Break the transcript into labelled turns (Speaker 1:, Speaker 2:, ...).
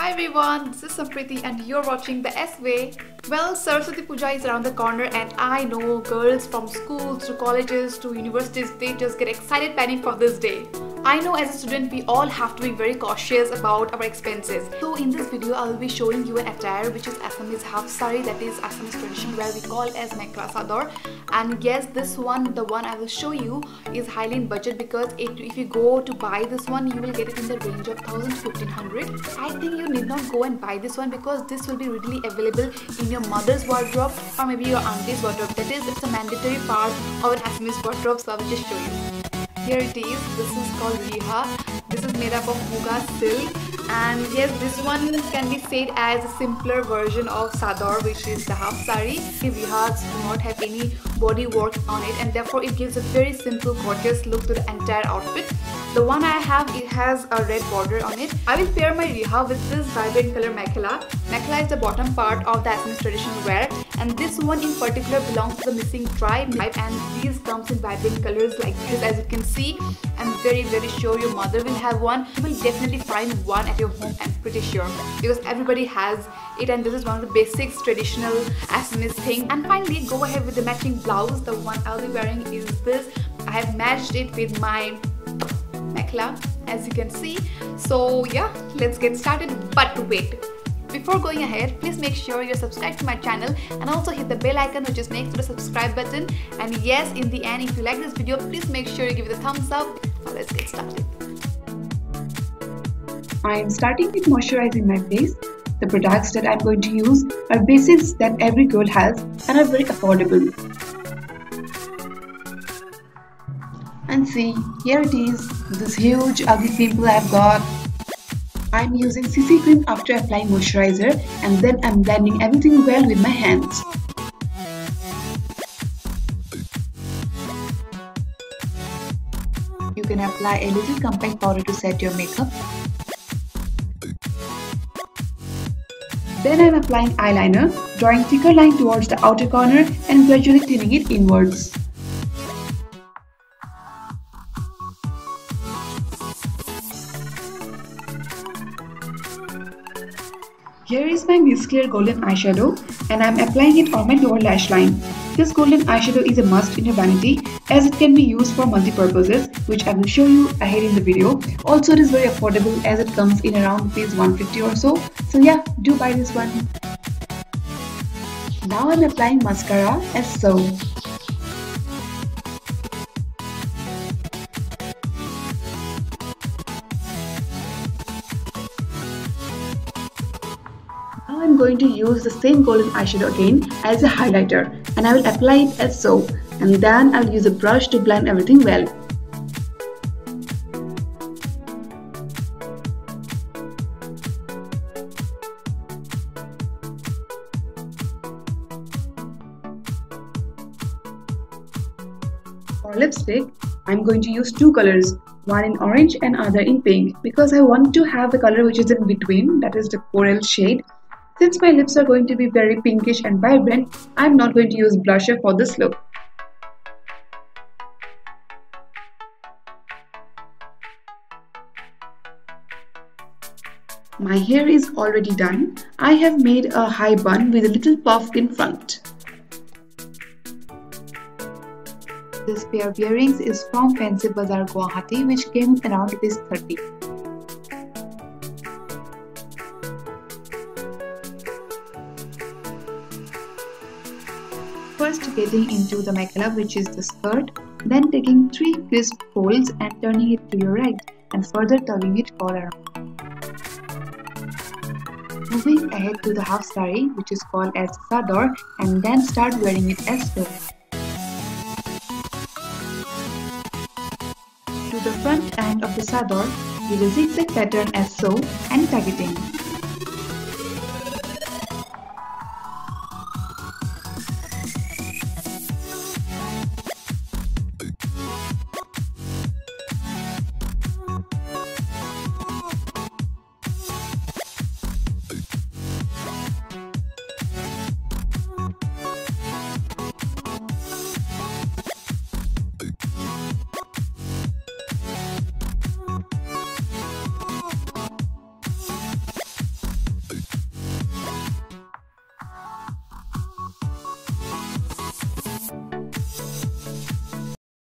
Speaker 1: Hi everyone, this is Sampriti and you're watching the S Way. Well, Saraswati Puja is around the corner and I know girls from schools to colleges to universities, they just get excited planning for this day. I know as a student we all have to be very cautious about our expenses. So in this video I will be showing you an attire which is Assamese half sari, that is Assamese tradition where we call as Mekhela Sador. And yes, this one, the one I will show you, is highly in budget because if you go to buy this one you will get it in the range of 1000 to 1500. I think you need not go and buy this one because this will be readily available in your mother's wardrobe or maybe your auntie's wardrobe. That is, it's a mandatory part of an Assamese wardrobe, so I will just show you. Here it is. This is called Riha. This is made up of muga silk, and yes, this one can be said as a simpler version of Sador, which is the half sari. Rihas do not have any body work on it and therefore it gives a very simple gorgeous look to the entire outfit. The one I have, it has a red border on it. I will pair my Riha with this vibrant color Mekhela. Mekhela is the bottom part of the Assamese traditional wear, and this one in particular belongs to the missing tribe type, and these comes in vibrant colors like this. As you can see, I'm very sure your mother will have one. You will definitely find one at your home, I'm pretty sure, because everybody has it, and this is one of the basics traditional Assamese thing. And finally, go ahead with the matching blouse. The one I'll be wearing is this. I have matched it with my Mekhela, as you can see. So yeah, let's get started. But wait, before going ahead, please make sure you're subscribed to my channel and also hit the bell icon which is next to the subscribe button. And yes, in the end, if you like this video, please make sure you give it a thumbs up. Now let's get started.
Speaker 2: I am starting with moisturizing my face. The products that I'm going to use are basics that every girl has and are very affordable. And see, here it is, this huge ugly pimple I've got. I'm using CC cream after applying moisturizer, and then I'm blending everything well with my hands. You can apply a little compact powder to set your makeup. Then I'm applying eyeliner, drawing thicker line towards the outer corner and gradually thinning it inwards. Here is my Miss Clear golden eyeshadow, and I am applying it on my lower lash line. This golden eyeshadow is a must in your vanity as it can be used for multi-purposes, which I will show you ahead in the video. Also, it is very affordable as it comes in around rupees 150 or so. So yeah, do buy this one. Now I am applying mascara as so. Now I'm going to use the same golden eyeshadow again as a highlighter, and I will apply it as so, and then I will use a brush to blend everything well. For lipstick, I'm going to use two colors, one in orange and other in pink, because I want to have a color which is in between, that is the coral shade. Since my lips are going to be very pinkish and vibrant, I'm not going to use blusher for this look. My hair is already done. I have made a high bun with a little puff in front. This pair of earrings is from Fancy Bazaar Guwahati, which came around ₹30. First getting into the Mekhela, which is the skirt, then taking 3 crisp folds and turning it to your right and further tugging it all around. Moving ahead to the half sari, which is called as Sador, and then start wearing it as so. To the front end of the Sador, give a zigzag pattern as so and tug it in.